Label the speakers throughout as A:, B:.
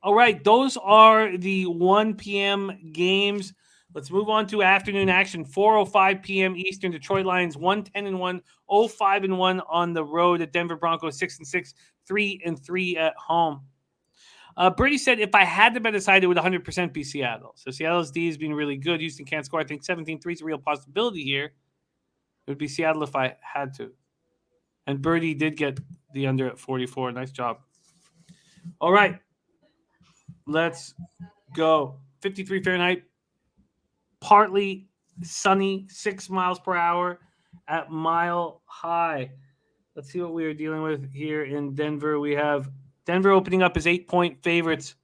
A: All right, those are the 1 p.m. games. Let's move on to afternoon action. 4:05 p.m. Eastern. Detroit Lions 1-10-1, 0-5-1 on the road at Denver Broncos 6-6, 3-3 at home. Birdie said, if I had to bet a side, it would 100% be Seattle. So Seattle's D has been really good. Houston can't score. I think 17-3 is a real possibility here. It would be Seattle if I had to. And Birdie did get the under at 44. Nice job. All right. Let's go. 53 Fahrenheit. Partly sunny, 6 miles per hour at Mile High. Let's see what we are dealing with here in Denver. We have Denver opening up as 8-point favorites.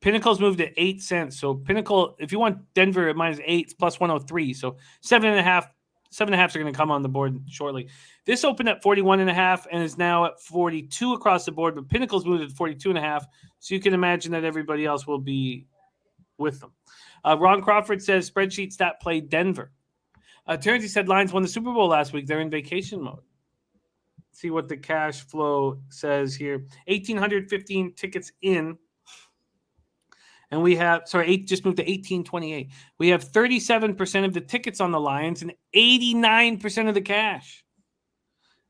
A: Pinnacle's moved to 8 cents. So Pinnacle, if you want Denver at -8, it's plus 103. So 7.5. 7.5s are going to come on the board shortly. This opened at 41.5 and is now at 42 across the board, but Pinnacle's moved at 42.5. So you can imagine that everybody else will be with them. Ron Crawford says spreadsheet stat play Denver. Terrence said Lions won the Super Bowl last week. They're in vacation mode. See what the cash flow says here. 1,815 tickets in. And we have, just moved to 1828. We have 37% of the tickets on the Lions and 89% of the cash.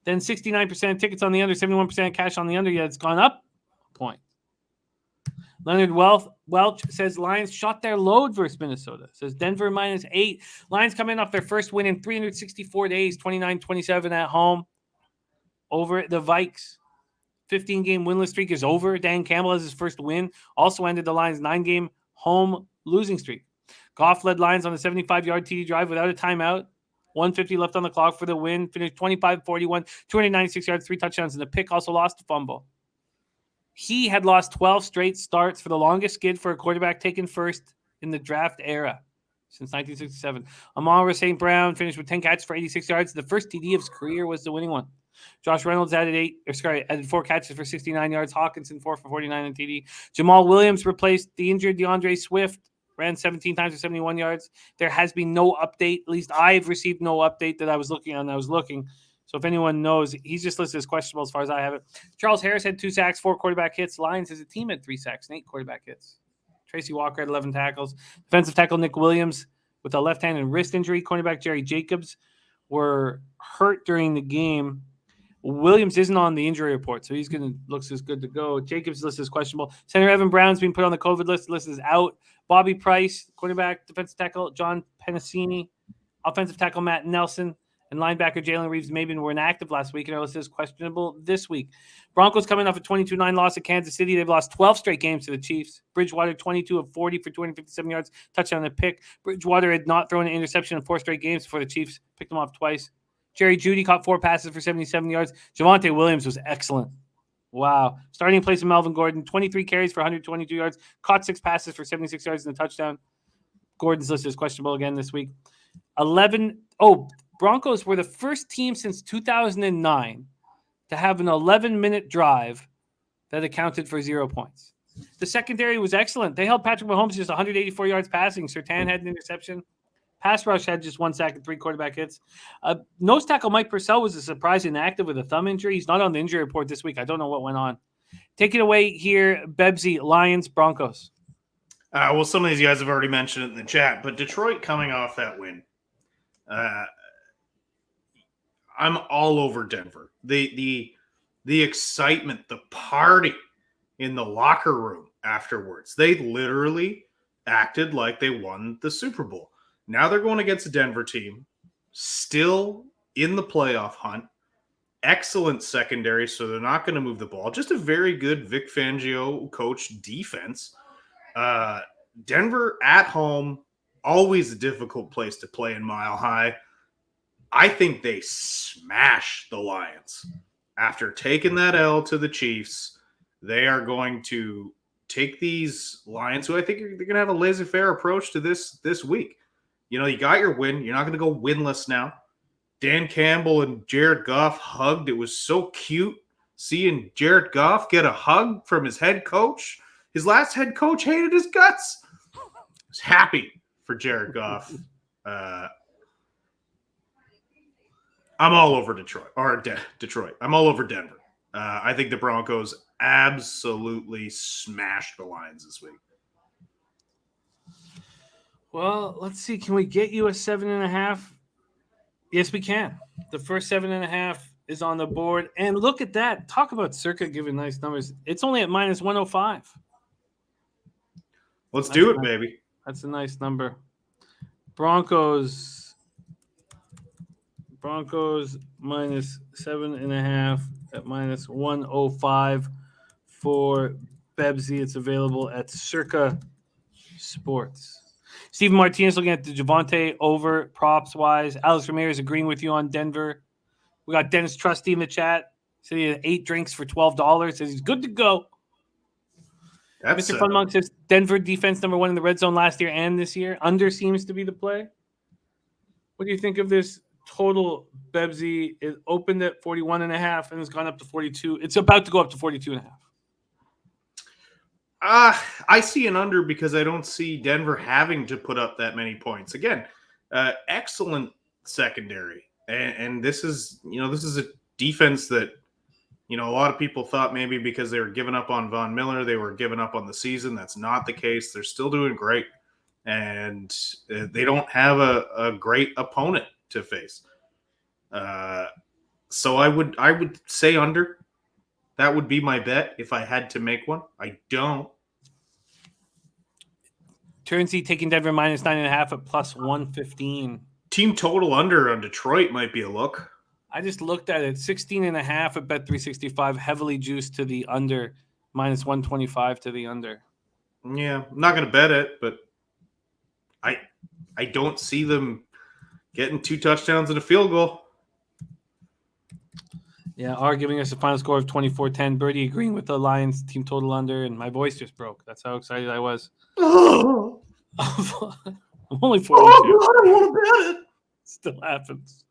A: Then 69% of tickets on the under, 71% of cash on the under. Yeah, it's gone up a point. Leonard Welch says Lions shot their load versus Minnesota. Says Denver -8. Lions come in off their first win in 364 days, 29-27 at home over the Vikes. 15-game winless streak is over. Dan Campbell has his first win. Also ended the Lions' 9-game home losing streak. Goff led Lions on a 75-yard TD drive without a timeout. 150 left on the clock for the win. Finished 25-41, 296 yards, 3 touchdowns, and a pick. Also lost a fumble. He had lost 12 straight starts for the longest skid for a quarterback taken first in the draft era since 1967. Amon St. Brown finished with 10 catches for 86 yards. The first TD of his career was the winning one. Josh Reynolds added 4 catches for 69 yards. Hawkinson 4 for 49 on TD. Jamal Williams replaced the injured DeAndre Swift. Ran 17 times for 71 yards. There has been no update. At least I've received no update that I was looking on. So if anyone knows, he's just listed as questionable as far as I have it. Charles Harris had 2 sacks, 4 quarterback hits. Lions as a team had 3 sacks and 8 quarterback hits. Tracy Walker had 11 tackles. Defensive tackle Nick Williams with a left hand and wrist injury. Cornerback Jerry Jacobs were hurt during the game. Williams isn't on the injury report, so looks as good to go. Jacobs listed as questionable. Center Evan Brown's been put on the COVID list. List is out. Bobby Price, quarterback, defensive tackle John Penasini, offensive tackle Matt Nelson, and linebacker Jalen Reeves-Maybin were inactive last week and are listed as questionable this week. Broncos coming off a 22-9 loss at Kansas City. They've lost 12 straight games to the Chiefs. Bridgewater 22 of 40 for 257 yards, touchdown and a pick. Bridgewater had not thrown an interception in 4 straight games before the Chiefs picked him off twice. Jerry Jeudy caught 4 passes for 77 yards. Javonte Williams was excellent. Wow. Starting place of Melvin Gordon, 23 carries for 122 yards, caught 6 passes for 76 yards and a touchdown. Gordon's listed as questionable again this week. Broncos were the first team since 2009 to have an 11-minute drive that accounted for 0 points. The secondary was excellent. They held Patrick Mahomes just 184 yards passing. Surtain had an interception. Pass rush had just 1 sack and 3 quarterback hits. Nose tackle Mike Purcell was a surprise inactive with a thumb injury. He's not on the injury report this week. I don't know what went on. Take it away here, Bebsie, Lions, Broncos.
B: Well, some of these guys have already mentioned it in the chat, but Detroit coming off that win. I'm all over Denver. The excitement, the party in the locker room afterwards. They literally acted like they won the Super Bowl. Now they're going against a Denver team, still in the playoff hunt. Excellent secondary, so they're not going to move the ball. Just a very good Vic Fangio coach defense. Denver at home, always a difficult place to play in Mile High. I think they smash the Lions. After taking that L to the Chiefs, they are going to take these Lions, who I think they're going to have a laissez-faire approach to this week. You know, you got your win. You're not going to go winless now. Dan Campbell and Jared Goff hugged. It was so cute seeing Jared Goff get a hug from his head coach. His last head coach hated his guts. I was happy for Jared Goff. I'm all over Detroit. I'm all over Denver. I think the Broncos absolutely smashed the Lions this week.
A: Well, let's see. Can we get you a 7.5? Yes, we can. The first 7.5 is on the board. And look at that. Talk about Circa giving nice numbers. It's only at minus 105.
B: Let's do it, baby.
A: That's a nice number. Broncos minus 7.5 at minus 105 for Bebsie. It's available at Circa Sports. Steven Martinez looking at the Javonte over props wise. Alex Ramirez agreeing with you on Denver. We got Dennis Trusty in the chat. Said he had 8 drinks for $12. Says he's good to go. Mr. Funmonk says Denver defense number 1 in the red zone last year and this year. Under seems to be the play. What do you think of this total? Bebsie? It opened at 41.5 and has gone up to 42. It's about to go up to 42.5.
B: I see an under because I don't see Denver having to put up that many points. Again, excellent secondary. And this is a defense that, a lot of people thought maybe because they were giving up on Von Miller, they were giving up on the season. That's not the case. They're still doing great. And they don't have a great opponent to face. So I would say under. That would be my bet if I had to make one. I don't.
A: Turnsey taking Denver minus 9.5 at plus 115.
B: Team total under on Detroit might be a look.
A: I just looked at it. 16.5 at bet 365, heavily juiced to the under, minus 125 to the under.
B: Yeah, I'm not going to bet it, but I don't see them getting 2 touchdowns and a field goal.
A: Yeah, are giving us a final score of 24-10. Birdie agreeing with the Lions team total under, and my voice just broke. That's how excited I was. I'm only 42.
B: I don't want to bet it.
A: Still happens.